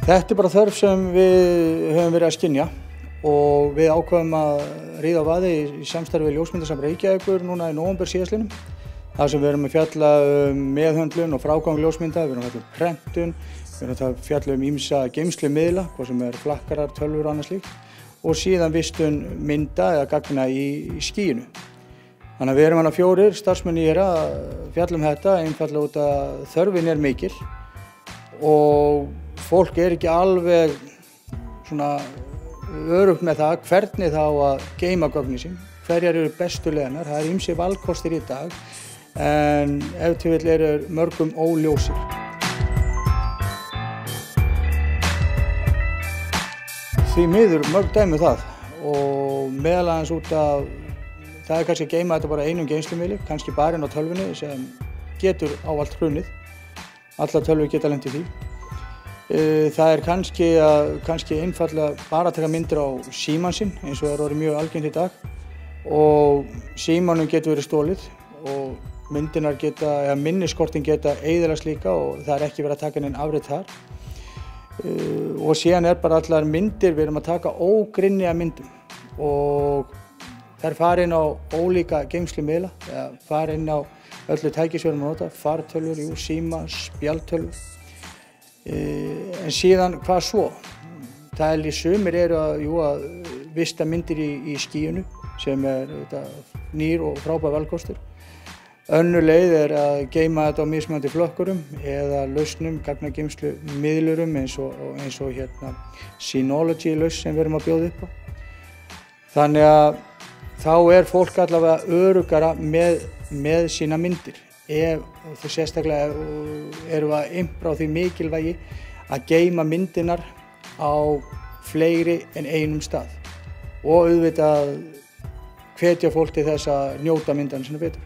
Þetta bara þörf sem við höfum verið að skynja og við ákveðum að ríða á vaði í samstarfi við Ljósmyndasafn Reykjavíkur núna í nóvember síðastliðnum. Það sem við erum að fjalla meðhöndlun og frágang ljósmynda, við erum að fjalla prentun, við erum að fjalla ýmsa geymslumiðla, hvað sem flakkarar, tölvur og annað slíkt, og síðan vistun mynda eða gagna í skýinu. Þannig að við erum 4 starfsmenn í að fjalla þetta, einfaldlega út að þörfin mikil og fólk ekki alveg svona öruggt með það hvernig þá að geyma gögnin sín, hverjar eru bestu leiðirnar. Það ýmsir valkostir í dag en ef til vill eru mörgum óljósir. Því miður mörg dæmi það og meðal annars út af það kannski að geyma þetta bara einum geymslumiðli, kannski bara inn á tölvunni sem getur ávallt hrunið. Allar tölvur geta lent í því. Það kannski einfaldlega bara að taka myndir á símann sinn, eins og það orðið mjög algengt í dag, og símanum getur verið stolið og minniskortin geta eyðilagst líka og það ekki verið að taka nein afrit þar. Og síðan bara allar myndir, við erum að taka ógrynni af myndum og þær fara inn á ólíka geymslumiðla, fara inn á öllu tæki sem við erum að nota, fartölvur, síma, spjaldtölvur. En síðan hvað svo? Sumir eru að vista myndir í skýinu sem nýr og frábær valkostur. Önnur leið að geyma þetta á mismunandi flokkurum eða lausnum, gagnageymslumiðlurum eins og Synology lausn sem við erum að bjóða upp á. Þannig að þá fólk allavega öruggara með sína myndir. Þau sérstaklega erum að impra á því mikilvægi að geyma myndirnar á fleiri en einum stað og auðvitað hvetja fólk til þess að njóta myndanna sinna betur.